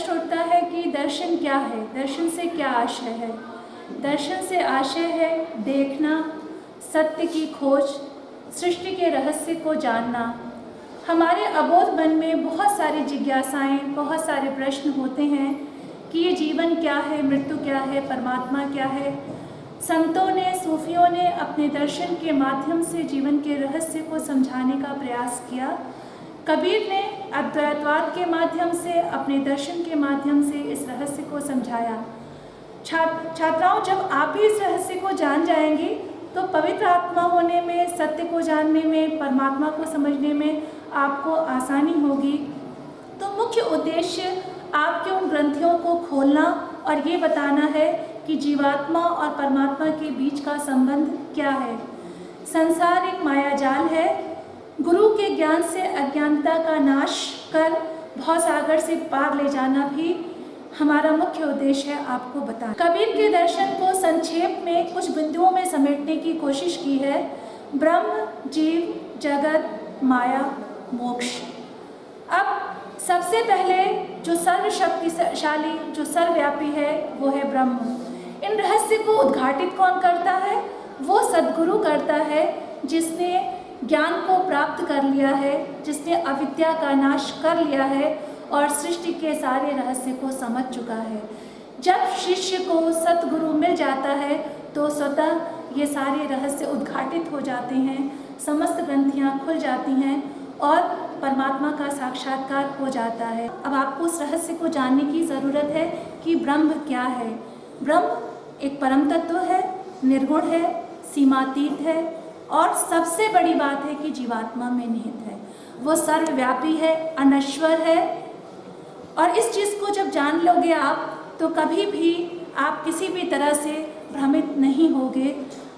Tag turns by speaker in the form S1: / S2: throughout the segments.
S1: प्रश्न उठता है कि दर्शन क्या है, दर्शन से क्या आशय है। दर्शन से आशय है देखना, सत्य की खोज, सृष्टि के रहस्य को जानना। हमारे अबोध मन में बहुत सारी जिज्ञासाएं, बहुत सारे प्रश्न होते हैं कि ये जीवन क्या है, मृत्यु क्या है, परमात्मा क्या है। संतों ने, सूफियों ने अपने दर्शन के माध्यम से जीवन के रहस्य को समझाने का प्रयास किया। कबीर ने अद्वैतवाद के माध्यम से, अपने दर्शन के माध्यम से इस रहस्य को समझाया। छात्राओं, जब आप भी इस रहस्य को जान जाएंगी तो पवित्र आत्मा होने में, सत्य को जानने में, परमात्मा को समझने में आपको आसानी होगी। तो मुख्य उद्देश्य आपके उन ग्रंथियों को खोलना और ये बताना है कि जीवात्मा और परमात्मा के बीच का संबंध क्या है। संसार एक मायाजाल है। गुरु के ज्ञान से अज्ञानता का नाश कर भवसागर से पार ले जाना भी हमारा मुख्य उद्देश्य है आपको बताना। कबीर के दर्शन को संक्षेप में कुछ बिंदुओं में समेटने की कोशिश की है। ब्रह्म, जीव, जगत, माया, मोक्ष। अब सबसे पहले जो सर्वशक्तिशाली, जो सर्वव्यापी है, वो है ब्रह्म। इन रहस्य को उद्घाटित कौन करता है? वो सद्गुरु करता है, जिसने ज्ञान को प्राप्त कर लिया है, जिसने अविद्या का नाश कर लिया है और सृष्टि के सारे रहस्य को समझ चुका है। जब शिष्य को सतगुरु मिल जाता है तो स्वतः ये सारे रहस्य उद्घाटित हो जाते हैं, समस्त ग्रंथियाँ खुल जाती हैं और परमात्मा का साक्षात्कार हो जाता है। अब आपको उस रहस्य को जानने की ज़रूरत है कि ब्रह्म क्या है। ब्रह्म एक परम तत्व है, निर्गुण है, सीमातीत है और सबसे बड़ी बात है कि जीवात्मा में निहित है। वो सर्वव्यापी है, अनश्वर है। और इस चीज़ को जब जान लोगे आप तो कभी भी आप किसी भी तरह से भ्रमित नहीं होगे।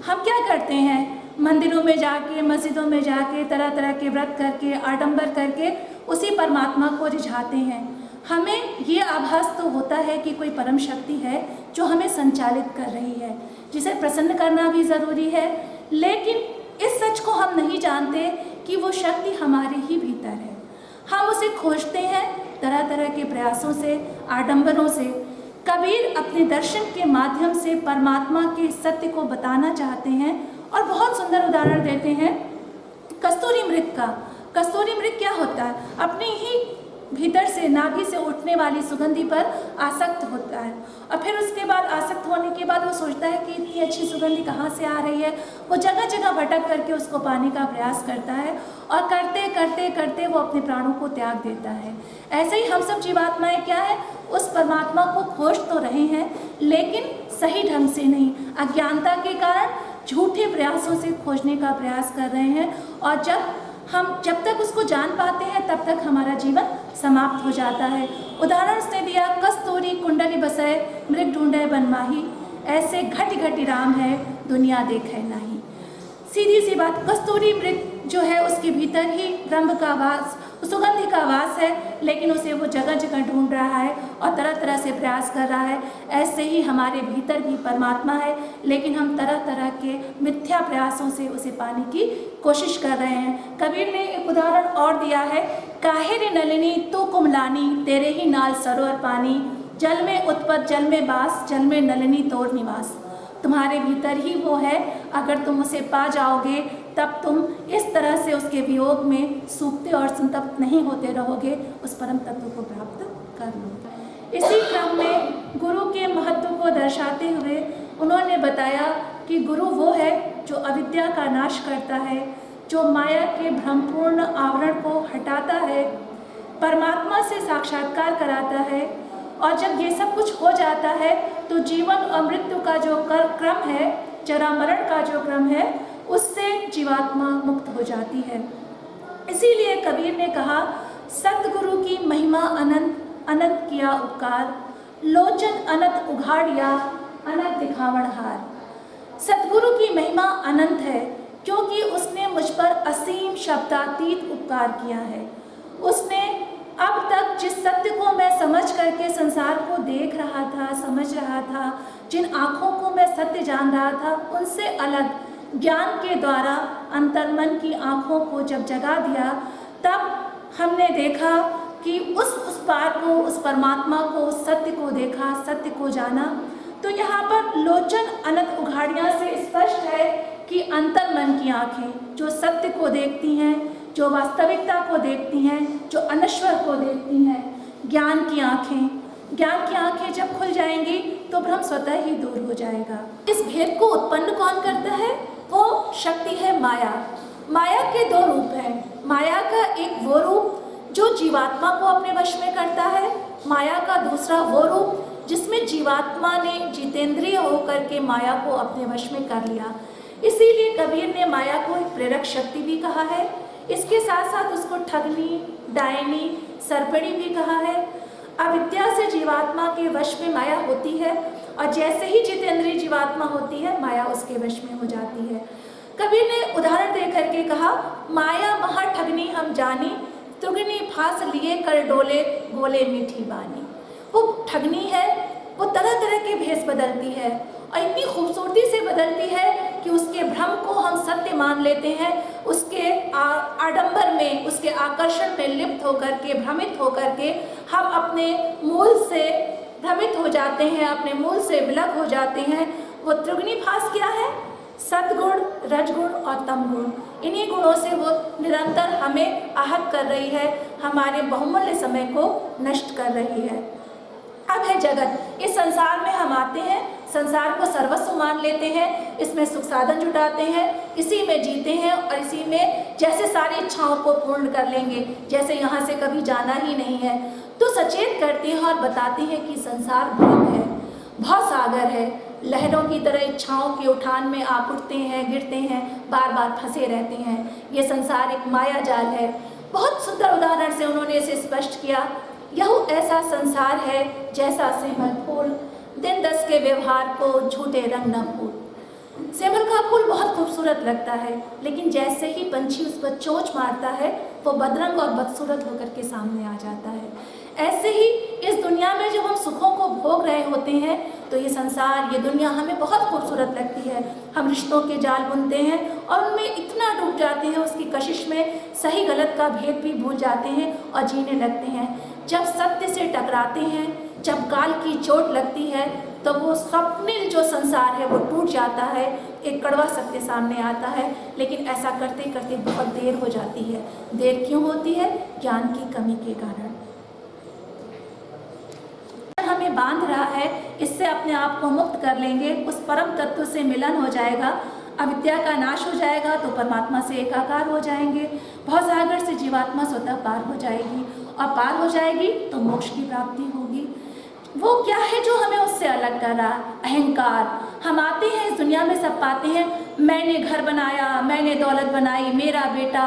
S1: हम क्या करते हैं? मंदिरों में जाके, मस्जिदों में जाके तरह तरह के व्रत करके, आडंबर करके उसी परमात्मा को रिझाते हैं। हमें ये आभास तो होता है कि कोई परम शक्ति है जो हमें संचालित कर रही है, जिसे प्रसन्न करना भी ज़रूरी है। लेकिन इस सच को हम नहीं जानते कि वो शक्ति हमारे ही भीतर है। हम उसे खोजते हैं तरह तरह के प्रयासों से, आडंबरों से। कबीर अपने दर्शन के माध्यम से परमात्मा के सत्य को बताना चाहते हैं और बहुत सुंदर उदाहरण देते हैं कस्तूरी मृग का। कस्तूरी मृग क्या होता है? अपने ही भीतर से, नाभि से उठने वाली सुगंधि पर आसक्त होता है और फिर उसके बाद, आसक्त होने के बाद वो सोचता है कि इतनी अच्छी सुगंधि कहाँ से आ रही है। वो जगह जगह भटक करके उसको पाने का प्रयास करता है और करते करते करते वो अपने प्राणों को त्याग देता है। ऐसे ही हम सब जीवात्माएं क्या है, उस परमात्मा को खोज तो रहे हैं लेकिन सही ढंग से नहीं, अज्ञानता के कारण झूठे प्रयासों से खोजने का प्रयास कर रहे हैं। और जब तक उसको जान पाते हैं तब तक हमारा जीवन समाप्त हो जाता है। उदाहरण उसने दिया, कस्तूरी कुंडली बसय, मृग ढूंढे बन माही, ऐसे घट घटी राम है, दुनिया देखे नहीं। सीधी सी बात, कस्तूरी मृग जो है उसके भीतर ही ब्रह्म का वास, सुगंधि का वास है, लेकिन उसे वो जगह जगह ढूंढ रहा है और तरह तरह से प्रयास कर रहा है। ऐसे ही हमारे भीतर भी परमात्मा है, लेकिन हम तरह तरह के मिथ्या प्रयासों से उसे पाने की कोशिश कर रहे हैं। कबीर ने एक उदाहरण और दिया है, काहे रे नलिनी तू कुमलानी, तेरे ही नाल सरोवर पानी, जल में उत्पत जल में बास, जल में नलिनी तोर निवास। तुम्हारे भीतर ही वो है, अगर तुम उसे पा जाओगे तब तुम इस तरह से उसके वियोग में सूखते और संतप्त नहीं होते रहोगे, उस परम तत्व को प्राप्त कर लो। इसी क्रम में गुरु के महत्व को दर्शाते हुए उन्होंने बताया कि गुरु वो है जो अविद्या का नाश करता है, जो माया के भ्रमपूर्ण आवरण को हटाता है, परमात्मा से साक्षात्कार कराता है। और जब ये सब कुछ हो जाता है तो जीवन और मृत्यु का जो क्रम है, जरा मरण का जो क्रम है, उससे जीवात्मा मुक्त हो जाती है। इसीलिए कबीर ने कहा, सतगुरु की महिमा अनंत, अनंत किया उपकार, लोचन अनंत उघाड़िया, अनंत दिखावण हार। सतगुरु की महिमा अनंत है क्योंकि उसने मुझ पर असीम शब्दातीत उपकार किया है। उसने अब तक जिस सत्य को मैं समझ करके संसार को देख रहा था, समझ रहा था, जिन आँखों को मैं सत्य जान रहा था, उनसे अलग ज्ञान के द्वारा अंतर्मन की आँखों को जब जगा दिया, तब हमने देखा कि उस पार को, उस परमात्मा को, उस सत्य को देखा, सत्य को जाना। तो यहाँ पर लोचन अनंत उघाड़ियाँ से स्पष्ट है कि अंतर मन की आँखें जो सत्य को देखती हैं, जो वास्तविकता को देखती हैं, जो अनश्वर को देखती हैं, ज्ञान की आँखें जब खुल जाएंगी तो भ्रम स्वतः ही दूर हो जाएगा। इस भेद को उत्पन्न कौन करता है? वो शक्ति है माया। माया के दो रूप हैं। माया का एक वो रूप जो जीवात्मा को अपने वश में करता है, माया का दूसरा वो रूप जिसमें जीवात्मा ने जितेंद्रिय होकर के माया को अपने वश में कर लिया। इसीलिए कबीर ने माया को एक प्रेरक शक्ति भी कहा है। इसके साथ साथ उसको ठगनी, डायनी, सरपड़ी भी कहा है। अविद्या से जीवात्मा के वश में माया होती है और जैसे ही जितेंद्रिय जीवात्मा होती है, माया उसके वश में हो जाती है। कबीर ने उदाहरण दे करके कहा, माया महा ठगनी हम जानी, तुगनी फांस लिए कर डोले, बोले मीठी बानी। वो ठगनी है, वो तरह तरह के भेष बदलती है और इतनी खूबसूरती से बदलती है कि उसके भ्रम को हम सत्य मान लेते हैं। उसके आडंबर में, उसके आकर्षण में लिप्त होकर के, भ्रमित होकर के हम अपने मूल से भ्रमित हो जाते हैं, अपने मूल से विलग हो जाते हैं। वो त्रिगुणी फांस क्या है? सद्गुण, रजगुण और तमगुण। इन्हीं गुणों से वो निरंतर हमें आहत कर रही है, हमारे बहुमूल्य समय को नष्ट कर रही है। अब है जगत। इस संसार में हम आते हैं, संसार को सर्वस्व मान लेते हैं, इसमें सुख साधन जुटाते हैं, इसी में जीते हैं और इसी में जैसे सारी इच्छाओं को पूर्ण कर लेंगे, जैसे यहाँ से कभी जाना ही नहीं है। तो सचेत करते हैं और बताते हैं कि संसार भ्रम है, भवसागर है, लहरों की तरह इच्छाओं के उठान में आप उठते हैं, गिरते हैं, बार बार फंसे रहते हैं। ये संसार एक माया जाल है। बहुत सुंदर उदाहरण से उन्होंने इसे स्पष्ट किया। यह ऐसा संसार है जैसा सेमल फूल, दिन 10 के व्यवहार को झूठे रंग न फूल। सेमल का फूल बहुत खूबसूरत लगता है, लेकिन जैसे ही पंछी उस पर चोंच मारता है, वो बदरंग और बदसूरत होकर के सामने आ जाता है। ऐसे ही इस दुनिया में जब हम सुखों को भोग रहे होते हैं, तो ये संसार, ये दुनिया हमें बहुत खूबसूरत लगती है। हम रिश्तों के जाल बुनते हैं और उनमें इतना डूब जाते हैं, उसकी कशिश में सही गलत का भेद भी भूल जाते हैं और जीने लगते हैं। जब सत्य से टकराते हैं, जब काल की चोट लगती है, तो वो स्वप्निल जो संसार है वो टूट जाता है, एक कड़वा सत्य सामने आता है। लेकिन ऐसा करते करते बहुत देर हो जाती है। देर क्यों होती है? ज्ञान की कमी के कारण। हमें बांध रहा है, इससे अपने आप को मुक्त कर लेंगे, उस परम तत्व से मिलन हो जाएगा, अविद्या का नाश हो जाएगा, तो परमात्मा से एकाकार हो जाएंगे। भवसागर से जीवात्मा स्वतः पार हो जाएगी और पार हो जाएगी तो मोक्ष की प्राप्ति होगी। वो क्या है जो हमें उससे अलग कर रहा? अहंकार। हम आते हैं इस दुनिया में, सब पाते हैं, मैंने घर बनाया, मैंने दौलत बनाई, मेरा बेटा,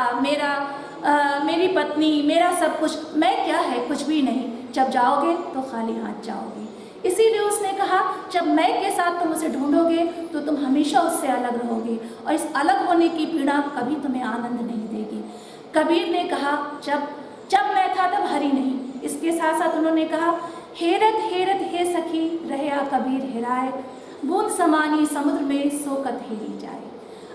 S1: मेरी पत्नी, मेरा सब कुछ। मैं क्या है? कुछ भी नहीं। जब जाओगे तो खाली हाथ जाओगे। इसीलिए उसने कहा, जब मैं के साथ तुम उसे ढूंढोगे तो तुम हमेशा उससे अलग रहोगे और इस अलग होने की पीड़ा कभी तुम्हें आनंद नहीं देगी। कबीर ने कहा, जब मैं था तब हरि नहीं। इसके साथ साथ उन्होंने कहा, हेरत हेरत हे सखी रहया कबीर हेराए, बूंद समानी समुद्र में सोकत हेरी जाए।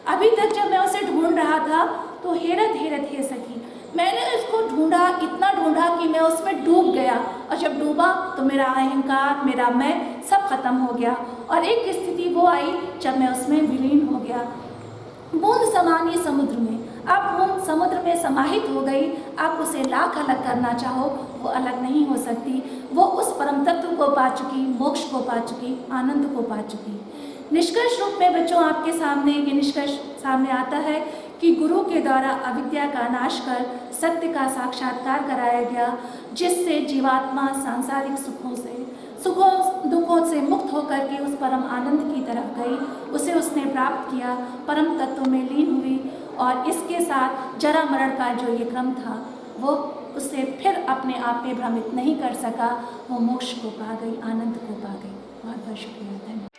S1: अभी तक जब मैं उसे ढूंढ रहा था तो हेरत हेरत हे सखी, मैंने उसको ढूंढा, इतना ढूंढा कि मैं उसमें डूब गया और जब डूबा तो मेरा अहंकार, मेरा मैं सब खत्म हो गया और एक स्थिति वो आई जब मैं उसमें विलीन हो गया। बूंद समानी समुद्र में, अब बूंद समुद्र में समाहित हो गई। आप उसे लाख अलग करना चाहो, वो अलग नहीं हो सकती। वो उस परम तत्व को पा चुकी, मोक्ष को पा चुकी, आनंद को पा चुकी। निष्कर्ष रूप में बच्चों आपके सामने ये निष्कर्ष सामने आता है कि गुरु के द्वारा अविद्या का नाश कर सत्य का साक्षात्कार कराया गया, जिससे जीवात्मा सांसारिक सुखों दुखों से मुक्त होकर के उस परम आनंद की तरफ गई, उसे उसने प्राप्त किया, परम तत्व में लीन हुई और इसके साथ जरा मरण का जो ये क्रम था वो उससे फिर अपने आप में भ्रमित नहीं कर सका। वो मोक्ष को पा गई, आनंद को पा गई। बहुत बहुत शुक्रिया, धन्यवाद।